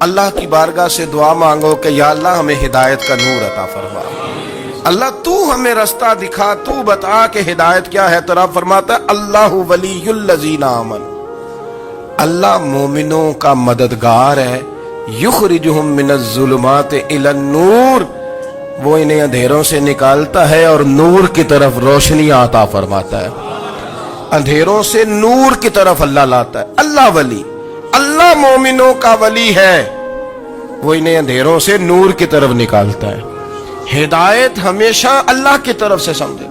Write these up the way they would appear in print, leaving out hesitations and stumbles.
اللہ کی بارگاہ سے دعا مانگو کہ یا اللہ ہمیں ہدایت کا نور عطا فرما، اللہ تو ہمیں رستہ دکھا، تو بتا کہ ہدایت کیا ہے۔ تو رب فرماتا ہے اللہ ولی الذین آمنوا، اللہ مومنوں کا مددگار ہے، یخرجہم من الظلمات الی النور، وہ انہیں اندھیروں سے نکالتا ہے اور نور کی طرف روشنی عطا فرماتا ہے، اندھیروں سے نور کی طرف اللہ لاتا ہے۔ اللہ ولی، اللہ مومنوں کا ولی ہے، وہ انہیں اندھیروں سے نور کی طرف نکالتا ہے۔ ہدایت ہمیشہ اللہ کی طرف سے سمجھے،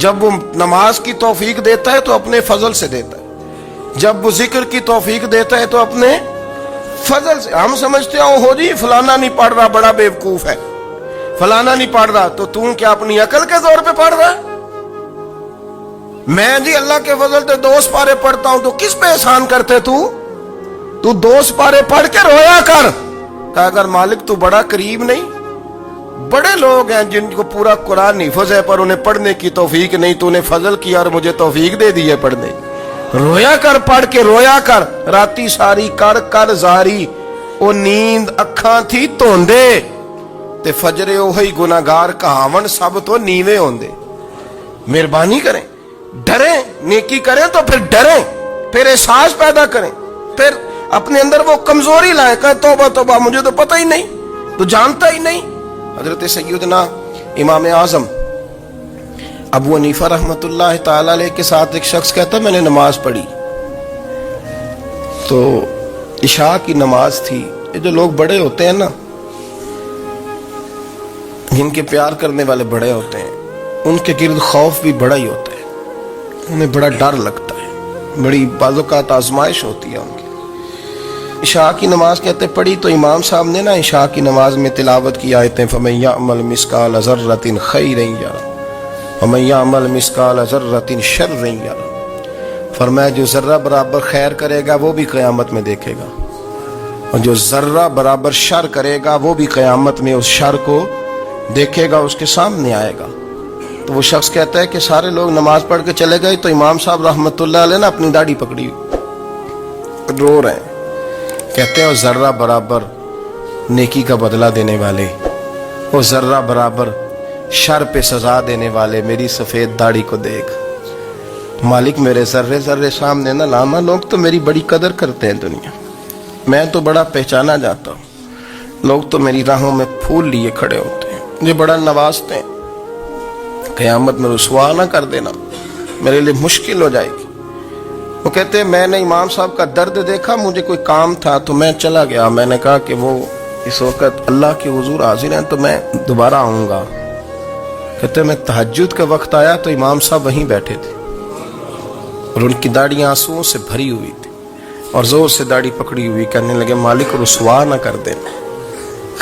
جب وہ نماز کی توفیق دیتا ہے تو اپنے فضل سے دیتا ہے، جب وہ ذکر کی توفیق دیتا ہے تو اپنے فضل سے۔ ہم سمجھتے ہیں ہو جی فلانا نہیں پڑھ رہا بڑا بیوقوف ہے، فلانا نہیں پڑھ رہا، تو تم کیا اپنی عقل کے زور پہ پڑھ رہا ہے؟ میں جی اللہ کے فضل سے 2 سپارے پڑھتا ہوں، تو کس پہ احسان کرتے تو 2 سپارے پڑھ کے رویا کر، کہا اگر مالک تو بڑا قریب نہیں؟ بڑے لوگ ہیں جن کو پورا قرآن حفظ ہے پر انہیں پڑھنے کی توفیق نہیں، تو انہیں فضل کیا اور مجھے توفیق دے دی ہے پڑھنے۔ رویا کر، پڑھ کے رویا کر، راتی ساری کر کر زاری، او نیند اکھاں تھی توندے تے فجرے اوہی گناہگار کہاون سب تو نیوے ہوندے۔ مہربانی کریں، ڈریں، نیکی کریں تو پھر ڈریں، پھر احساس پیدا کریں، پھر اپنے اندر وہ کمزوری لائیں کہ توبہ توبہ مجھے تو پتہ ہی نہیں، تو جانتا ہی نہیں۔ حضرت سیدنا امام اعظم ابو حنیفہ رحمۃ اللہ تعالی علیہ کے ساتھ ایک شخص کہتا میں نے نماز پڑھی، تو عشاء کی نماز تھی۔ یہ جو لوگ بڑے ہوتے ہیں نا، جن کے پیار کرنے والے بڑے ہوتے ہیں، ان کے گرد خوف بھی بڑا ہی ہوتا ہے، انہیں بڑا ڈر لگتا ہے، بڑی بعض اوقات آزمائش ہوتی ہے ان کی۔ عشاء کی نماز کہتے پڑھی تو امام صاحب نے نا عشاء کی نماز میں تلاوت کی آیتیں فَمَن يَعْمَلْ مِثْقَالَ ذَرَّةٍ خَيْرًا يَرَهُ وَمَن يَعْمَلْ مِثْقَالَ ذَرَّةٍ شَرًّا يَرَهُ، فرمایا جو ذرہ برابر خیر کرے گا وہ بھی قیامت میں دیکھے گا، اور جو ذرہ برابر شر کرے گا وہ بھی قیامت میں اس شر کو دیکھے گا، اس کے سامنے آئے گا۔ تو وہ شخص کہتا ہے کہ سارے لوگ نماز پڑھ کے چلے گئے، تو امام صاحب رحمۃ اللہ علیہ نے اپنی داڑھی پکڑی رو رہے ہیں، کہتے ہیں وہ ذرہ برابر نیکی کا بدلہ دینے والے، وہ ذرہ برابر شر پہ سزا دینے والے، میری سفید داڑھی کو دیکھ مالک، میرے ذرے ذرے سامنے نہ لانا، لوگ تو میری بڑی قدر کرتے ہیں دنیا، میں تو بڑا پہچانا جاتا ہوں، لوگ تو میری راہوں میں پھول لیے کھڑے ہوتے ہیں، مجھے بڑا نوازتے ہیں، قیامت میں رسوا نہ کر دینا، میرے لیے مشکل ہو جائے گی۔ وہ کہتے ہیں میں نے امام صاحب کا درد دیکھا، مجھے کوئی کام تھا تو میں چلا گیا، میں نے کہا کہ وہ اس وقت اللہ کے حضور حاضر ہیں تو میں دوبارہ آؤں گا۔ کہتے ہیں میں تہجد کا وقت آیا تو امام صاحب وہیں بیٹھے تھے، اور ان کی داڑھی آنسوؤں سے بھری ہوئی تھی، اور زور سے داڑھی پکڑی ہوئی، کہنے لگے مالک رسوا نہ کر دینا،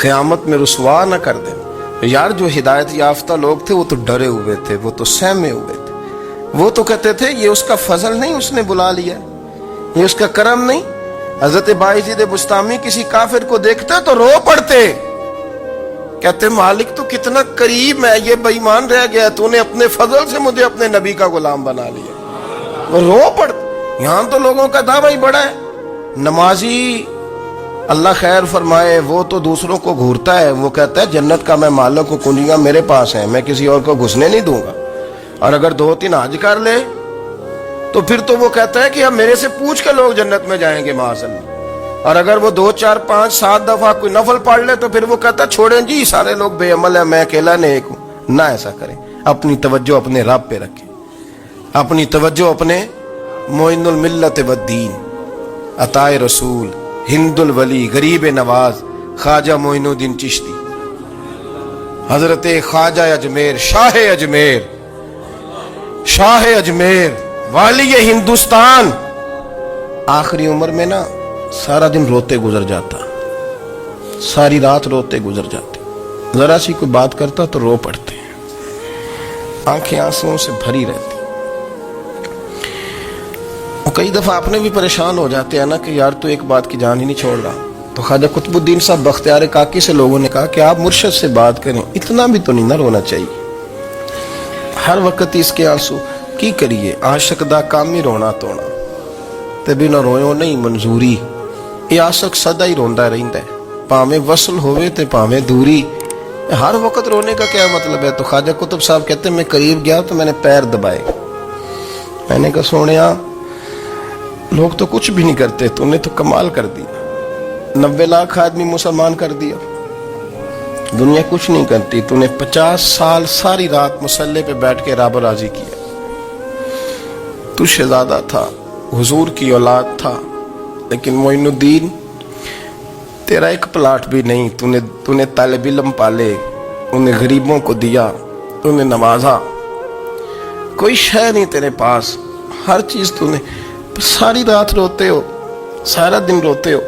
قیامت میں رسوا نہ کر دینا۔ یار جو ہدایت یافتہ لوگ تھے وہ تو ڈرے ہوئے تھے، وہ تو سہمے ہوئے تھے، وہ تو کہتے تھے یہ اس کا فضل نہیں، اس نے بلا لیا، یہ اس کا کرم نہیں۔ حضرت باعزید بستامی کسی کافر کو دیکھتے تو رو پڑتے، کہتے مالک تو کتنا قریب ہے، یہ بے ایمان رہ گیا، تو نے اپنے فضل سے مجھے اپنے نبی کا غلام بنا لیا، وہ رو پڑتے۔ یہاں تو لوگوں کا دعویٰ ہی بڑا ہے، نمازی اللہ خیر فرمائے وہ تو دوسروں کو گھورتا ہے، وہ کہتا ہے جنت کا میں مالک ہوں، کنجیاں میرے پاس ہیں، میں کسی اور کو گھسنے نہیں دوں گا، اور اگر 2-3 حج کر لے تو پھر تو وہ کہتا ہے کہ اب میرے سے پوچھ کے لوگ جنت میں جائیں گے معاذ اللہ، اور اگر وہ 2 4 5 7 دفعہ کوئی نفل پڑھ لے تو پھر وہ کہتا ہے چھوڑیں جی سارے لوگ بے عمل ہیں، میں اکیلا نیک ہوں۔ نہ ایسا کریں، اپنی توجہ اپنے رب پہ رکھیں، اپنی توجہ اپنے معین الملت والدین، عطا رسول، ہند الولی، غریب نواز، خواجہ معین الدین چشتی، حضرت خواجہ اجمیر، شاہ اجمیر، شاہ اجمیر، والی ہندوستان، آخری عمر میں نا سارا دن روتے گزر جاتا، ساری رات روتے گزر جاتے، ذرا سی کوئی بات کرتا تو رو پڑتے ہیں، آنکھیں آنسوؤں سے بھری رہتی۔ کئی دفعہ اپنے بھی پریشان ہو جاتے ہیں نا کہ یار تو ایک بات کی جان ہی نہیں چھوڑ رہا، تو خواجہ قطب الدین صاحب بختیار کاکی سے لوگوں نے کہا کہ آپ مرشد سے بات کریں، اتنا بھی تو نہیں نہ رونا چاہیے، ہر وقت اس کے آنسو کی کریے، عاشق دا کام ہی رونا تونا، تے بھی نہ رویو نہیں منظوری، ਇਹ ਆਸ਼ਕ ਸਦਾ ਹੀ ਰੋਂਦਾ ਰਹਿੰਦਾ ਹੈ, ਭਾਵੇਂ ਵਸਲ ਹੋਵੇ ਤੇ ਭਾਵੇਂ दूरी, हर वक्त रोने का क्या मतलब है। तो ख्वाजा कुतुब साहब कहते हैं मैं करीब गया तो मैंने पैर दबाए, मैंने कहा सोनिया लोग तो कुछ भी नहीं करते, तूने तो कमाल कर दिया, 90 लाख आदमी मुसलमान कर दिया, दुनिया कुछ नहीं करती, तूने 50 साल सारी रात मुसल्ले पे बैठ के रब राजी किया, तू शहजादा था, हुजूर की औलाद था, लेकिन मोइनुद्दीन तेरा एक प्लाट भी नहीं, तूने तालिब इल्म पाले, उन्हें गरीबों को दिया, तूने नवाजा, कोई शय नहीं तेरे पास, हर चीज तूने, सारी रात रोते हो, सारा दिन रोते हो।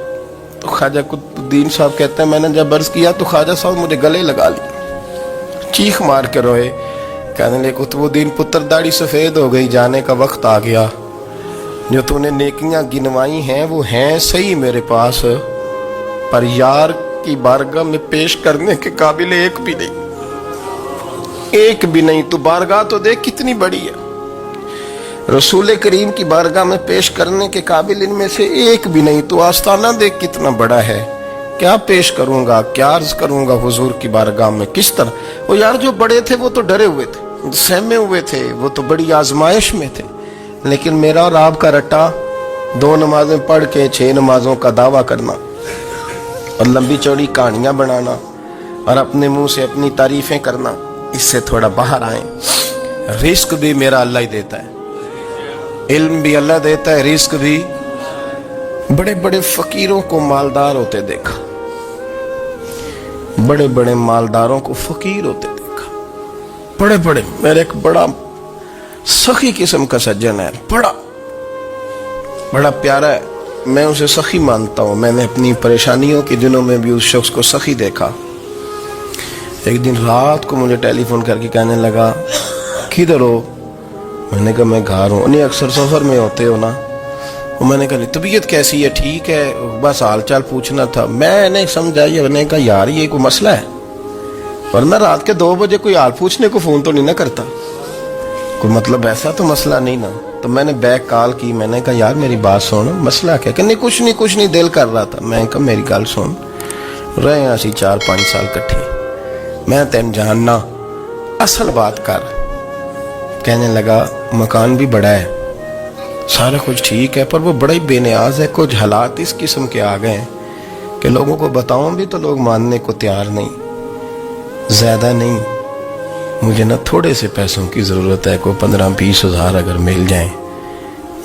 तो ख्वाजा कुतुबुद्दीन साहब कहते हैं मैंने जब अर्ज किया तो ख्वाजा साहब मुझे गले लगा लिया, चीख मार के रोए, कहने लगे कुतुबुद्दीन पुत्र दाढ़ी सफेद हो गई, जाने का वक्त आ गया, जो तूने नेकियां गिनवाई हैं वो हैं सही मेरे पास, पर यार की बारगाह में पेश करने के काबिल एक भी नहीं, एक भी नहीं। तू बारगाह तो देख कितनी बड़ी है, रसूल करीम की बारगाह में पेश करने के काबिल इनमें से एक भी नहीं। तू आस्ताना देख कितना बड़ा है, क्या पेश करूंगा, क्या अर्ज करूंगा हुजूर की बारगाह में, किस तरह। वो यार जो बड़े थे वो तो डरे हुए थे, सहमे हुए थे, वो तो बड़ी आजमाइश में थे, लेकिन मेरा और आपका रट्टा 2 नमाजें पढ़ के 6 नमाजों का दावा करना और लंबी चौड़ी कहानियां बनाना और अपने मुंह से अपनी तारीफें करना, इससे थोड़ा बाहर आए। रिस्क भी मेरा अल्लाह ही देता है, इल्म भी अल्लाह देता है, रिस्क भी। बड़े बड़े फकीरों को मालदार होते देखा, बड़े बड़े मालदारों को फकीर होते देखा, बड़े बड़े। मेरे एक बड़ा सखी किस्म का सज्जन है, बड़ा प्यारा है, मैं उसे सखी मानता हूँ। मैंने अपनी परेशानियों के दिनों में भी उस शख्स को सखी देखा। एक दिन रात को मुझे टेलीफोन करके कहने लगा किधर हो, मैंने कहा मैं घर हूँ। नहीं अक्सर सफ़र में होते हो ना। और मैंने कहा तबीयत कैसी है, ठीक है, बस हाल चाल पूछना था। मैंने समझाई, मैंने कहा यार ये कोई मसला है, वरना रात के 2 बजे कोई हाल पूछने को फ़ोन तो नहीं ना करता, कोई मतलब ऐसा तो मसला नहीं ना। तो मैंने बैक कॉल की, मैंने कहा यार मेरी बात सुन, मसला क्या। कि नहीं कुछ नहीं दिल कर रहा था। मैं कहा मेरी गल सुन, रहे असी 4-5 साल कट्ठे, मैं तेन जानना, असल बात कर। कहने लगा मकान भी बड़ा है, सारा कुछ ठीक है, पर वो बड़ा ही बेनियाज है। कुछ हालात इस किस्म के आ गए हैं कि लोगों को बताऊं भी तो लोग मानने को तैयार नहीं, ज्यादा नहीं, मुझे ना थोड़े से पैसों की ज़रूरत है, कोई 15-20 हज़ार अगर मिल जाए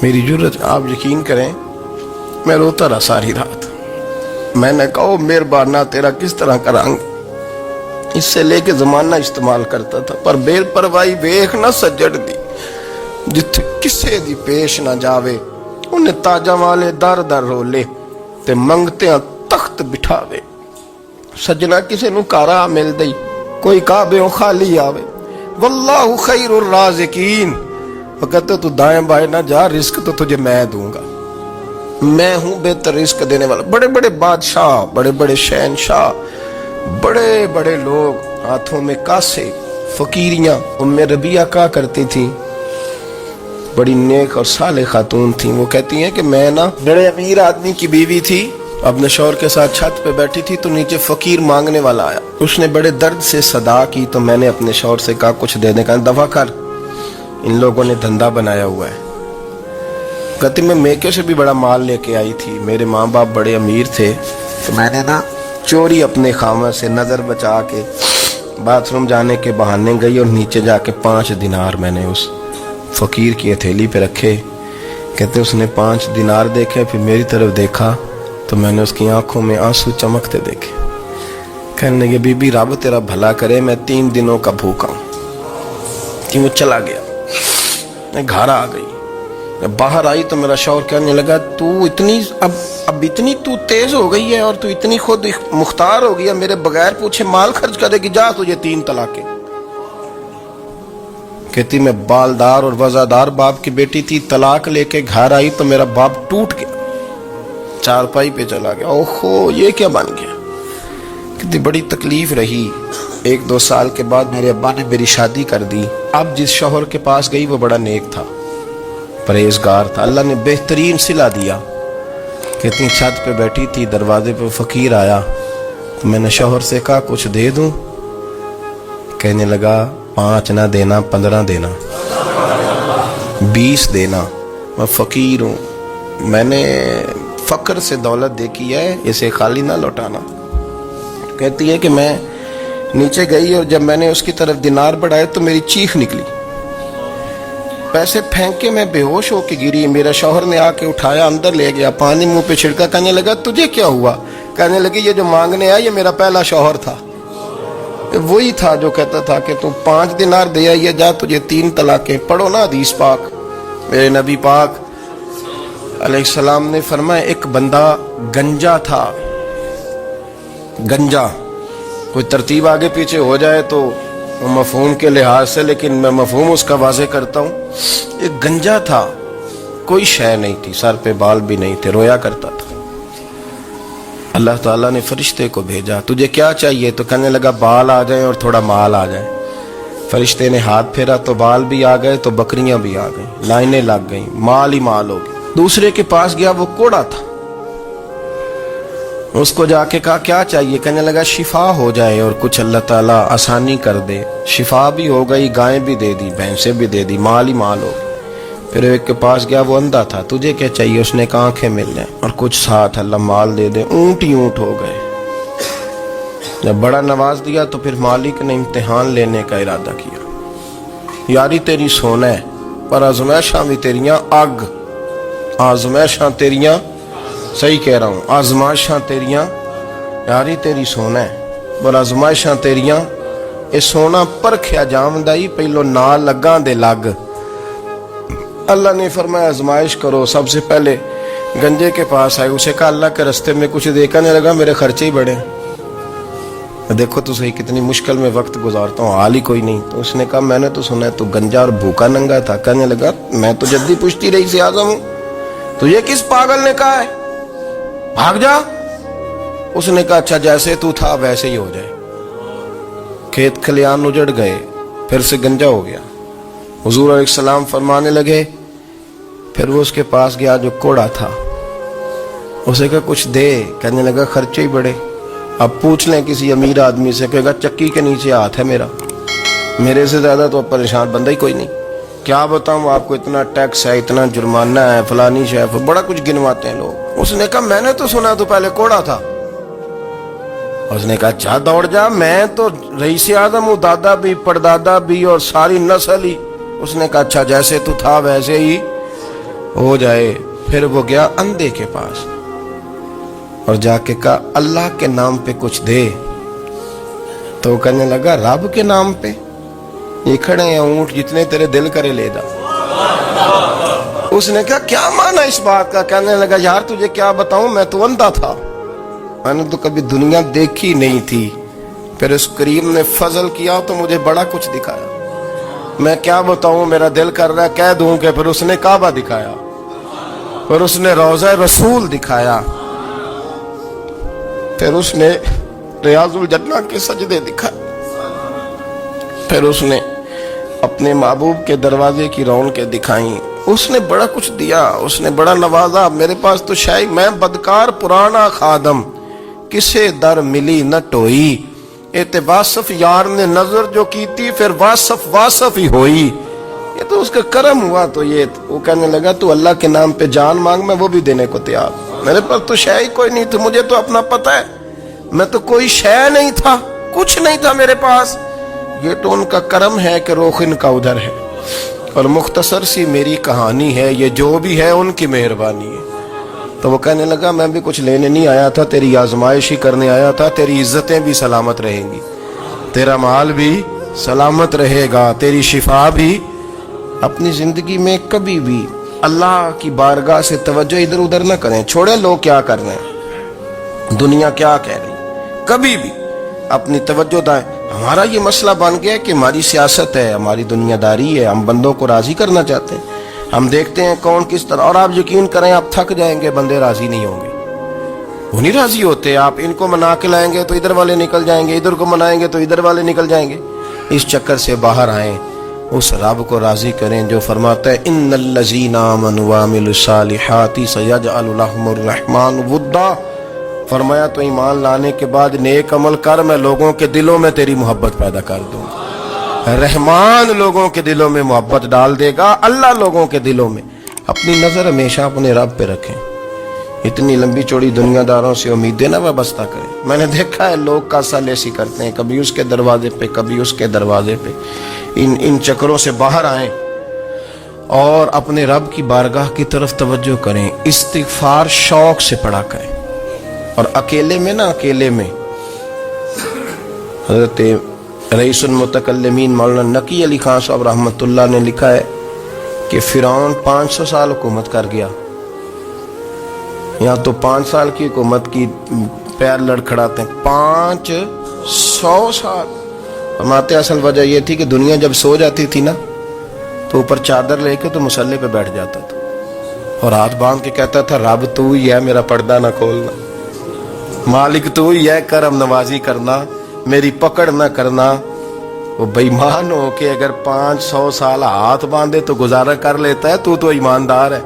मेरी ज़रूरत। आप यकीन करें मैं रोता रहा सारी रात। मैंने कहा मेहरबाना तेरा किस तरह करांगे, इससे लेके ज़माना इस्तेमाल करता था, पर बेल परवाही वेख ना सज्जड़ दी, जिथे किसे दी पेश ना जावे, उन्हें ताजा वाले दर दर रोले ते मंगते तख्त बिठावे। सज्जना किसे नू कारा मिल दई, कोई काबे खाली आवे, वल्लाहु खैरुर राज़िकीन। वो कहते तू दाएं बाएं ना जा, रिस्क तो तुझे मैं दूंगा, मैं हूं बेहतर रिस्क देने वाला। बड़े बड़े बादशाह, बड़े बड़े शहनशाह, बड़े बड़े लोग, हाथों में कासे, फकीरियां। उम्मे रबिया का करती थी, बड़ी नेक और साले खातून थी। वो कहती हैं कि मैं ना बड़े अमीर आदमी की बीवी थी, अपने शौहर के साथ छत पे बैठी थी तो नीचे फकीर मांगने वाला आया, उसने बड़े दर्द से सदा की, तो मैंने अपने शौहर से कहा कुछ देने का, दफा कर, इन लोगों ने धंधा बनाया हुआ है। कहती मैं मेके से भी बड़ा माल लेके आई थी, मेरे माँ बाप बड़े अमीर थे, तो मैंने ना चोरी अपने खामद से नजर बचा के बाथरूम जाने के बहाने गई और नीचे जाके 5 दिनार मैंने उस फकीर की हथेली पे रखे। कहते उसने 5 दिनार देखे, फिर मेरी तरफ देखा तो मैंने उसकी आंखों में आंसू चमकते देखे। कहने लगे बीबी रब तेरा भला करे, मैं 3 दिनों का भूखा हूं। कि वो चला गया, मैं घर आ गई, मैं बाहर आई तो मेरा शौहर कहने लगा तू इतनी अब इतनी तू तेज हो गई है और तू इतनी खुद मुख्तार हो गई है, मेरे बगैर पूछे माल खर्च करेगी, जा तुझे 3 तलाकें। कहती मैं बालदार और वजादार बाप की बेटी थी, तलाक लेके घर आई तो मेरा बाप टूट गया, चारपाई पे चला गया। ओहो ये क्या बन गया। कितनी बड़ी तकलीफ रही। 1-2 साल के बाद मेरे अब्बा ने मेरी शादी कर दी। अब जिस शौहर के पास गई वो बड़ा नेक था, परहेजगार था, अल्लाह ने बेहतरीन सिला दिया। कहती छत पे बैठी थी, दरवाजे पे फकीर आया तो मैंने शौहर से कहा कुछ दे दूं? कहने लगा 5 ना देना, 15 देना, 20 देना, मैं फकीर हूँ, मैंने फक्र से दौलत देखी है, इसे खाली ना लौटाना। कहती है कि मैं नीचे गई और जब मैंने उसकी तरफ दिनार बढ़ाए तो मेरी चीख निकली, पैसे फेंक के मैं बेहोश होके गिरी। मेरा शौहर ने आके उठाया, अंदर ले गया, पानी मुंह पे छिड़का, कहने लगा तुझे क्या हुआ? कहने लगी ये जो मांगने आया ये मेरा पहला शौहर था, वही था जो कहता था कि तू 5 दिनार दे आइए, जा तुझे 3 तलाकें। पढ़ो ना हदीस पाक। मेरे नबी पाक अलैहिस्सलाम ने फरमाया एक बंदा गंजा था, गंजा, कोई तरतीब आगे पीछे हो जाए तो मफहूम के लिहाज से, लेकिन मैं मफहूम उसका वाज़े करता हूँ। एक गंजा था, कोई शय नहीं थी, सर पे बाल भी नहीं थे, रोया करता था। अल्लाह ताला ने फरिश्ते को भेजा, तुझे क्या चाहिए? तो कहने लगा बाल आ जाए और थोड़ा माल आ जाए। फरिश्ते ने हाथ फेरा तो बाल भी आ गए, तो बकरियां भी आ गई, लाइनें लग गई, माल ही माल हो गया। दूसरे के पास गया, वो कोड़ा था, उसको जाके कहा क्या चाहिए? कहने लगा शिफा हो जाए और कुछ अल्लाह ताला आसानी कर दे। शिफा भी हो गई, गायें भी दे दी, भैंसें भी दे दी, माल ही माल हो गई। फिर एक के पास गया, वो अंधा था, तुझे क्या चाहिए? उसने कहा आंखें मिल जाए और कुछ साथ अल्लाह माल दे दे। ऊंट ही ऊंट हो गए। जब बड़ा नवाज दिया तो फिर मालिक ने इम्तिहान लेने का इरादा किया। यारी तेरी सोना है पर आजमाइशां भी तेरियां अग, आजमाइशां तेरियां, सही कह रहा हूं, आजमाइशां तेरियां, यारी तेरी सोना है पर आजमाइशां तेरियां, ये सोना परखिया जामदा ही पहलो ना लगा दे लग। अल्लाह ने फरमाया आजमाइश करो। सबसे पहले गंजे के पास आए, उसे कहा अल्लाह के रास्ते में कुछ देखने लगा, मेरे खर्चे ही बढ़े, देखो तो सही कितनी मुश्किल में वक्त गुजारता हूँ, हाल ही कोई नहीं। तो उसने कहा मैंने तो सुना है तू गंजा और भूखा नंगा था। कहने लगा मैं तो जद्दी पुश्ती रही से आजम हूँ, तुझे किस पागल ने कहा है भाग जा? उसने कहा अच्छा जैसे तू था वैसे ही हो जाए। खेत खलियान उजड़ गए, फिर से गंजा हो गया। हुजूर अलैहिस्सलाम फरमाने लगे, फिर वो उसके पास गया जो कोड़ा था, उसे कहा कुछ दे। कहने लगा खर्चे ही बड़े, अब पूछ लें किसी अमीर आदमी से, कहेगा चक्की के नीचे हाथ है मेरा, मेरे से ज्यादा तो परेशान बंदा ही कोई नहीं। क्या बताऊं आपको, इतना टैक्स है, इतना जुर्माना है, फलानी शेफ, बड़ा कुछ गिनवाते हैं लोग। उसने कहा मैंने तो सुना तो पहले कोड़ा था। उसने कहा अच्छा दौड़ जा, मैं तो रईस आज़म हूँ, दादा भी परदादा भी और सारी नस्ल ही। उसने कहा अच्छा जैसे तू था वैसे ही हो जाए। फिर वो गया अंधे के पास और जाके कहा अल्लाह के नाम पे कुछ दे। तो वो कहने लगा रब के नाम पे? ये खड़े हैं ऊंट, जितने तेरे दिल करे ले जा। उसने कहा क्या माना इस बात का? कहने लगा यार तुझे क्या बताऊं, मैं तो अंधा था, मैंने तो कभी दुनिया देखी नहीं थी। फिर उस करीम ने फजल किया तो मुझे बड़ा कुछ दिखाया, मैं क्या बताऊं, मेरा दिल कर रहा है कह दूं कि। फिर उसने काबा दिखाया, फिर उसने रोज़ा रसूल दिखाया, फिर उसने रियाजुल जन्नह के सजदे दिखाए, फिर उसने अपने महबूब के दरवाजे की रौनकें दिखाई। उसने बड़ा कुछ दिया, उसने बड़ा नवाजा। मेरे पास तो शायद मैं बदकार पुराना खादम, किसे दर मिली न टोई, एते वासफ यार ने नजर जो की थी, फिर वासफ वासफ ही होई। ये तो उसका करम हुआ। तो ये वो कहने लगा तू अल्लाह के नाम पे जान मांग, मैं वो भी देने को तैयार। मेरे पास तो शय ही कोई नहीं थी, मुझे तो अपना पता है, मैं तो कोई शय नहीं था, कुछ नहीं था मेरे पास। ये तो उनका करम है कि रुख इनका उधर है, और मुख्तसर सी मेरी कहानी है, ये जो भी है उनकी मेहरबानी है। तो वो कहने लगा मैं भी कुछ लेने नहीं आया था, तेरी आजमाइश ही करने आया था। तेरी इज्जतें भी सलामत रहेंगी, तेरा माल भी सलामत रहेगा, तेरी शिफा भी। अपनी जिंदगी में कभी भी अल्लाह की बारगाह से तवज्जो इधर उधर न करें, छोड़े लोग क्या कर रहे हैं, दुनिया क्या कह रही, कभी भी अपनी तवज्जो दाएं। हमारा ये मसला बन गया कि हमारी सियासत है, हमारी दुनियादारी है, हम बंदों को राजी करना चाहते हैं, हम देखते हैं कौन किस तरह। और आप यकीन करें आप थक जाएंगे, बंदे राजी नहीं होंगे, वो नहीं राजी होते। आप इनको मना के लाएंगे तो इधर वाले निकल जाएंगे, इधर को मनाएंगे तो इधर वाले निकल जाएंगे। इस चक्कर से बाहर आए, उस रब को राजी करें जो फरमाता है इन्नल्लज़ीना आमनू व अमिलुस्सालिहाति सयजअलु लहुमुर रहमान वुद्दा। फरमाया तो ईमान लाने के बाद नेक अमल कर, मैं लोगों के दिलों में तेरी मोहब्बत पैदा कर दूंगा। रहमान लोगों के दिलों में मोहब्बत डाल देगा, अल्लाह लोगों के दिलों में। अपनी नजर हमेशा अपने रब पे रखें। इतनी लंबी चौड़ी दुनियादारों से उम्मीदें ना वाबस्ता करें। मैंने देखा है लोग कासाल ऐसी करते हैं, कभी उसके दरवाजे पे कभी उसके दरवाजे पे। इन चक्करों से बाहर आएं और अपने रब की बारगाह की तरफ तवज्जो करें। इस्तिगफार शौक से पढ़ा करें। और अकेले में ना, अकेले में हज़रत रईसुल मुतकल्लिमीन मौलाना नकी अली खान साहब रहमतुल्लाह ने लिखा है कि फिरौन 500 साल हुकूमत कर गया। यहाँ तो 5 साल की हुकूमत की पैर लड़खड़ाते हैं, 500 साल। फरमाते असल वजह यह थी कि दुनिया जब सो जाती थी ना तो ऊपर चादर लेके तो मुसल्ले पे बैठ जाता था और हाथ बांध के कहता था रब तू ही है, मेरा पर्दा ना खोलना, मालिक तू ही है, करम नवाजी करना, मेरी पकड़ ना करना। वो बेईमान हो के अगर 500 साल हाथ बांधे तो गुजारा कर लेता है, तू तो ईमानदार है।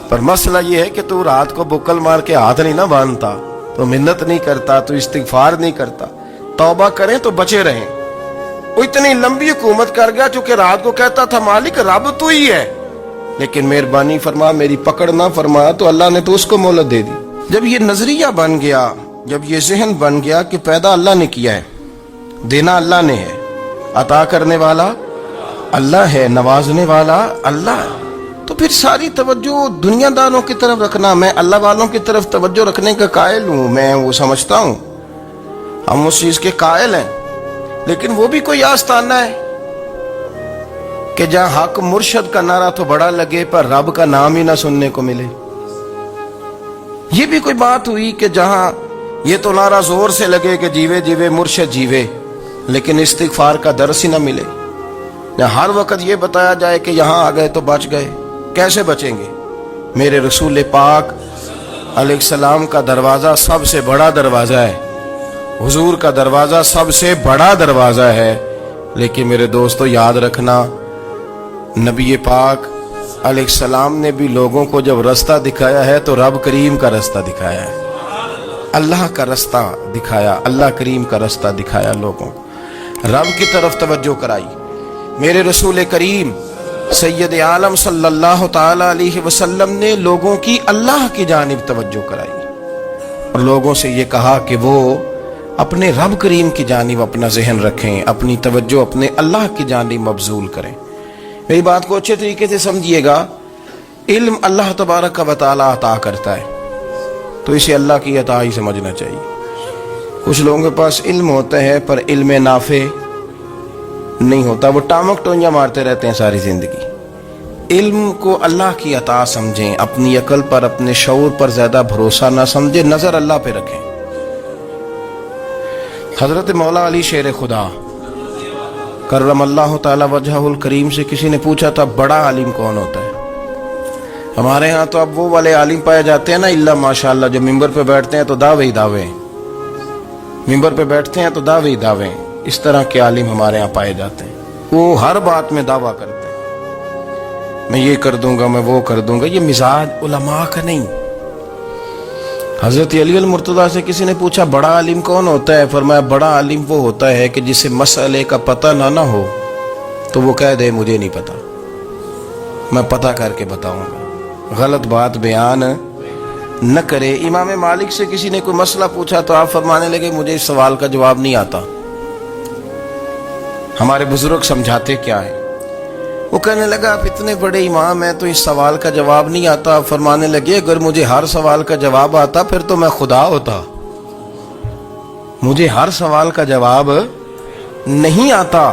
पर मसला ये है कि तू रात को बुक्कल मार के हाथ नहीं ना बांधता, तो मिन्नत नहीं करता, तो इस्तिगफार नहीं करता। तौबा करें तो बचे रहें। वो इतनी लंबी हुकूमत कर गया चूंकि रात को कहता था मालिक रब तू ही है, लेकिन मेहरबानी फरमा, मेरी पकड़ ना फरमा, तो अल्लाह ने तो उसको मोहलत दे दी। जब ये नजरिया बन गया, जब ये जहन बन गया कि पैदा अल्लाह ने किया है, देना अल्लाह ने है, अता करने वाला अल्लाह है, नवाजने वाला अल्लाह है, तो फिर सारी तवज्जो दुनियादारों की तरफ रखना। मैं अल्लाह वालों की तरफ तवज्जो रखने का कायल हूँ, मैं वो समझता हूँ, हम उस चीज के कायल हैं। लेकिन वो भी कोई आस्ताना है कि जहां हक मुर्शद का नारा तो बड़ा लगे पर रब का नाम ही ना सुनने को मिले। ये भी कोई बात हुई कि जहां ये तो नारा जोर से लगे कि जीवे जीवे मुर्शद जीवे, लेकिन इस्तिगफार का दर्स ही ना मिले। हर वक्त ये बताया जाए कि यहां आ गए तो बच गए। कैसे बचेंगे? मेरे रसूल पाक अलैहिस्सलाम का दरवाजा सबसे बड़ा दरवाजा है, हुजूर का दरवाजा सबसे बड़ा दरवाजा है। लेकिन मेरे दोस्तों याद रखना, नबी पाक अलैहिस्सलाम ने भी लोगों को जब रास्ता दिखाया है तो रब करीम का रास्ता दिखाया है, अल्लाह का रास्ता दिखाया, अल्लाह करीम का रास्ता दिखाया, लोगों रब की तरफ तवज्जो कराई। मेरे रसूल करीम सैयद आलम सल्लल्लाहु ताला अलैहि वसल्लम ने लोगों की अल्लाह की जानिब तवज्जो कराई और लोगों से ये कहा कि वो अपने रब करीम की जानिब अपना जहन रखें, अपनी तवज्जो अपने अल्लाह की जानिब मबजूल करें। मेरी बात को अच्छे तरीके से समझिएगा। इल्म अल्लाह तबारक व तआला अता करता है, तो इसे अल्लाह की अता ही समझना चाहिए। कुछ लोगों के पास इल्म होता है पर इल्म नाफे नहीं होता, वो टामक टोंजा मारते रहते हैं सारी जिंदगी। इल्म को अल्लाह की अता समझें, अपनी अकल पर अपने शऊर पर ज्यादा भरोसा ना समझें, नजर अल्लाह पे रखें। हजरत मौला अली शेर खुदा करमल्लाहु ताला वजहुल करीम से किसी ने पूछा था बड़ा आलिम कौन होता है? हमारे यहाँ तो अब वो वाले आलिम पाए जाते हैं ना, इल्ला माशाअल्लाह, जो मिंबर पे बैठते हैं तो दावे ही दावे, मिंबर पे बैठते हैं तो दावे ही दावे। इस तरह के आलिम हमारे यहाँ पाए जाते हैं। वो हर बात में दावा करते हैं, मैं ये कर दूंगा, मैं वो कर दूंगा। ये मिजाज उलमा का नहीं। हजरत अली अल मुर्तज़ा से किसी ने पूछा बड़ा आलिम कौन होता है? फरमाया बड़ा आलिम वो होता है कि जिसे मसले का पता ना हो तो वो कह दे मुझे नहीं पता, मैं पता करके बताऊंगा, गलत बात बयान न करे। इमाम मालिक से किसी ने कोई मसला पूछा तो आप फरमाने लगे मुझे इस सवाल का जवाब नहीं आता, हमारे बुजुर्ग समझाते क्या है। वो कहने लगा आप इतने बड़े इमाम हैं तो इस सवाल का जवाब नहीं आता। आप फरमाने लगे अगर मुझे हर सवाल का जवाब आता फिर तो मैं खुदा होता, मुझे हर सवाल का जवाब नहीं आता,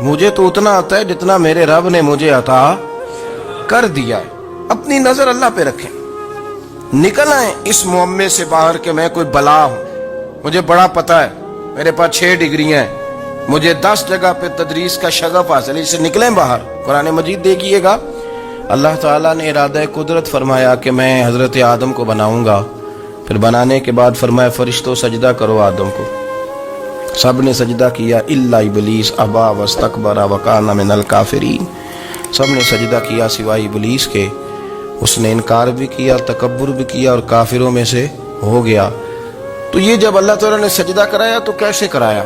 मुझे तो उतना आता है जितना मेरे रब ने मुझे अता कर दिया है। अपनी नजर अल्लाह पे रखें, निकल आए इस मुअम्मे से बाहर के मैं कोई बला हूं, मुझे बड़ा पता है, मेरे पास 6 डिग्रियां हैं, मुझे 10 जगह पे तदरीस का शगफ हासिल है, इससे निकलें बाहर। कुरान मजीद देखिएगा, अल्लाह ताला ने इरादा कुदरत फरमाया कि मैं हजरत आदम को बनाऊंगा, फिर बनाने के बाद फरमाया फरिश्तों सजदा करो आदम को। सब ने सजदा किया इल्ला इबलीस अबा वस्तकबरा वकाना मिनल काफिरीन। सब ने सजदा किया सिवाय इबलीस के, उसने इनकार भी किया, तकब्बुर भी किया और काफिरों में से हो गया। तो ये जब अल्लाह ताला ने सजदा कराया तो कैसे कराया?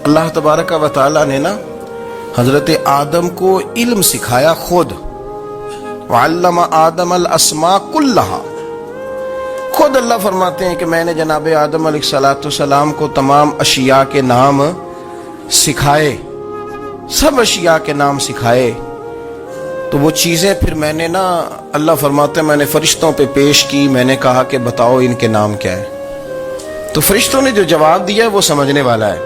अल्लाह तबारक व तआला ने ना हजरत आदम को इल्म सिखाया खुद। वअल्लम आदम अल अस्मा कुल्लहा। खुद अल्लाह फरमाते हैं कि मैंने जनाब आदम अलैहिस्सलाम को तमाम अशिया के नाम सिखाए, सब अशिया के नाम सिखाए। तो वो चीज़ें फिर मैंने ना, अल्लाह फरमाते हैं मैंने फरिश्तों पे पेश की, मैंने कहा कि बताओ इनके नाम क्या है। तो फरिश्तों ने जो जवाब दिया वो समझने वाला है।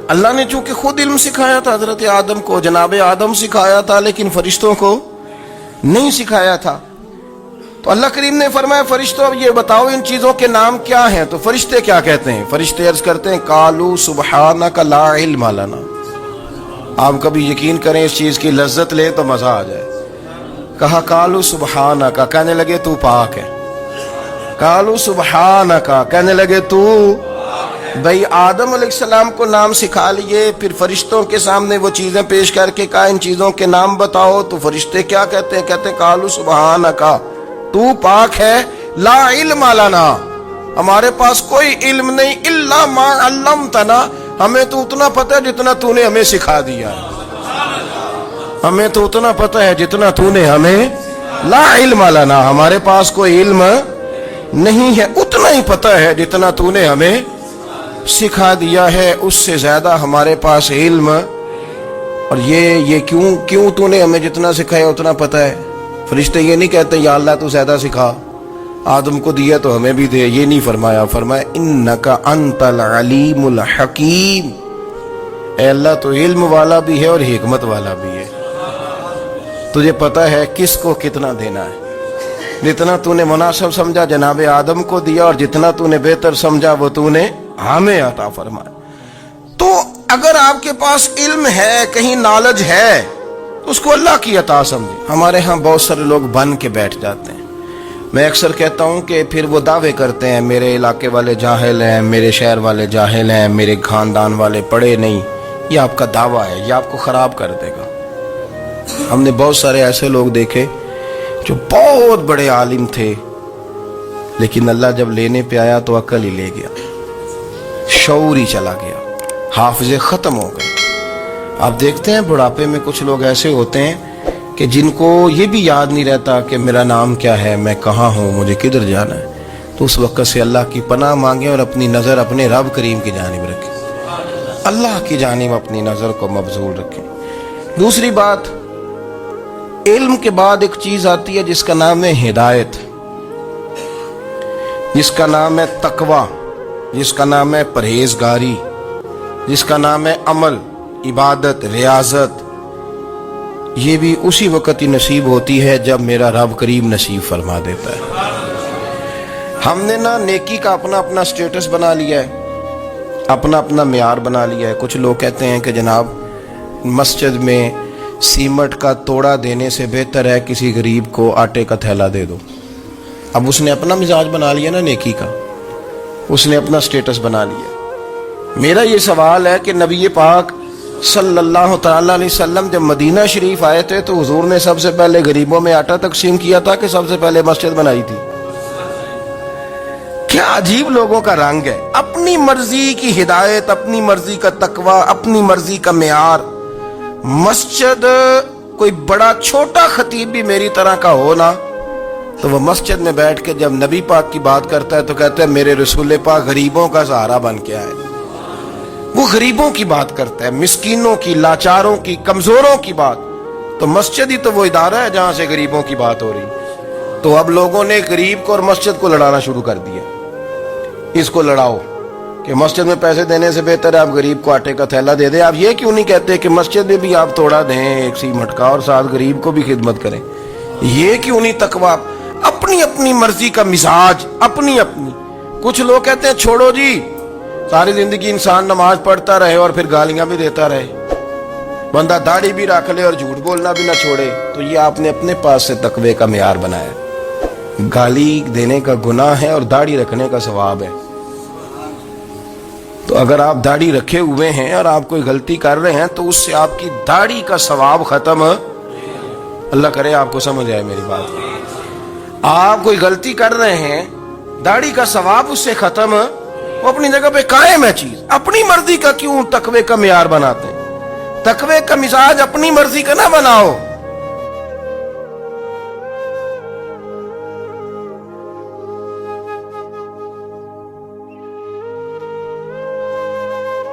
अल्लाह ने चूंकि खुद इल्म सिखाया था हजरत आदम को, जनाब आदम सिखाया था, लेकिन फरिश्तों को नहीं सिखाया था। तो अल्लाह करीम ने फरमाया फरिश्तों अब ये बताओ इन चीजों के नाम क्या हैं। तो फरिश्ते क्या कहते हैं? फरिश्ते अर्ज करते हैं कालू सुबहानक ला इल्म लना। आप कभी यकीन करें इस चीज की लज्जत ले तो मजा आ जाए। कहा कालू सुबहानक, कहने लगे तू पाक है। कालू सुबहानक, कहने लगे तू, भाई आदम अलैहिस्सलाम को नाम सिखा लिए, फिर फरिश्तों के सामने वो चीजें पेश करके कहा इन चीजों के नाम बताओ। तो फरिश्ते क्या कहते हैं? कहते हैं कालू सुबहानक, तू पाक है, ला इल्म लना, हमारे पास कोई इल्म नहीं, इल्ला मा अल्लमतना, हमें तो उतना पता है जितना तूने हमें सिखा दिया है। हमें तो उतना पता है जितना तूने हमें, ला इल्म लना, हमारे पास कोई इल्म नहीं है, उतना ही पता है जितना तूने हमें सिखा दिया है, उससे ज्यादा हमारे पास इल्म। और ये क्यों तूने हमें जितना सिखाया उतना पता है? फरिश्ते ये नहीं कहते या अल्लाह तू ज्यादा सिखा, आदम को दिया तो हमें भी दे, ये नहीं फरमाया। फरमाया इन्नका अंतल अलीमुल हकीम, ए अल्लाह तो इल्म वाला भी है और हिकमत वाला भी है। तुझे पता है किसको कितना देना है। जितना तूने मुनासिब समझा जनाब आदम को दिया, और जितना तूने बेहतर समझा वो तूने हमें अता फरमाया। तो अगर आपके पास इल्म है, कहीं नॉलेज है, तो उसको अल्लाह की अता समझे। हमारे यहाँ बहुत सारे लोग बन के बैठ जाते हैं। मैं अक्सर कहता हूँ कि फिर वो दावे करते हैं मेरे इलाके वाले जाहिल हैं, मेरे शहर वाले जाहिल हैं, मेरे खानदान वाले पढ़े नहीं। ये आपका दावा है, ये आपको खराब कर देगा। हमने बहुत सारे ऐसे लोग देखे जो बहुत बड़े आलिम थे, लेकिन अल्लाह जब लेने पे आया तो अक्ल ही ले गया, शऊर ही चला गया, हाफिजे खत्म हो गए। आप देखते हैं बुढ़ापे में कुछ लोग ऐसे होते हैं कि जिनको ये भी याद नहीं रहता कि मेरा नाम क्या है, मैं कहाँ हूँ, मुझे किधर जाना है। तो उस वक्त से अल्लाह की पनाह मांगे और अपनी नज़र अपने रब करीम की जानिब रखें, अल्लाह की जानिब अपनी नज़र को मबजूल रखें। दूसरी बात, इल्म के बाद एक चीज आती है जिसका नाम है हिदायत, जिसका नाम है तकवा, जिसका नाम है परहेजगारी, जिसका नाम है अमल, इबादत, रियाजत। ये भी उसी वक्त ही नसीब होती है जब मेरा रब करीम नसीब फरमा देता है। हमने ना नेकी का अपना अपना स्टेटस बना लिया है, अपना अपना मियार बना लिया है। कुछ लोग कहते हैं कि जनाब मस्जिद में सीमट का तोड़ा देने से बेहतर है किसी गरीब को आटे का थैला दे दो। अब उसने अपना मिजाज बना लिया ना नेकी का, उसने अपना स्टेटस बना लिया। मेरा ये सवाल है कि नबी पाक सल्लल्लाहु तआला अलैहि वसल्लम जब मदीना शरीफ आए थे तो हुजूर ने सबसे पहले गरीबों में आटा तकसीम किया था कि सबसे पहले मस्जिद बनाई थी? क्या अजीब लोगों का रंग है। अपनी मर्जी की हिदायत, अपनी मर्जी का तकवा, अपनी मर्जी का मियार। मस्जिद कोई बड़ा छोटा खतीब भी मेरी तरह का हो ना, तो वह मस्जिद में बैठ के जब नबी पाक की बात करता है तो कहता है मेरे रसूल पाक गरीबों का सहारा बन के आए। वो गरीबों की बात करता है, मिस्कीनों की, लाचारों की, कमजोरों की बात। तो मस्जिद ही तो वो इदारा है जहां से गरीबों की बात हो रही। तो अब लोगों ने गरीब को और मस्जिद को लड़ाना शुरू कर दिया। इसको लड़ाओ कि मस्जिद में पैसे देने से बेहतर है आप गरीब को आटे का थैला दे दें। आप ये क्यों नहीं कहते कि मस्जिद में भी आप थोड़ा दें एक सीमट का और साथ गरीब को भी खिदमत करें? ये क्यों नहीं तकवा? अपनी अपनी मर्जी का मिजाज, अपनी अपनी। कुछ लोग कहते हैं छोड़ो जी, सारी जिंदगी इंसान नमाज पढ़ता रहे और फिर गालियां भी देता रहे, बंदा दाढ़ी भी रख ले और झूठ बोलना भी ना छोड़े। तो ये आपने अपने पास से तकवे का मियार बनाया। गाली देने का गुनाह है और दाढ़ी रखने का सवाब है। تو اگر آپ داڑھی رکھے ہوئے ہیں اور آپ کوئی غلطی کر رہے ہیں تو اس سے آپ کی داڑھی کا ثواب ختم، اللہ کرے آپ کو سمجھ آئے میری بات۔ آپ کوئی غلطی کر رہے ہیں، داڑھی کا ثواب اس سے ختم، وہ اپنی جگہ پہ قائم ہے چیز۔ اپنی مرضی کا کیوں تقوی کا معیار بناتے ہیں؟ تقوی کا مزاج اپنی مرضی کا نہ بناؤ۔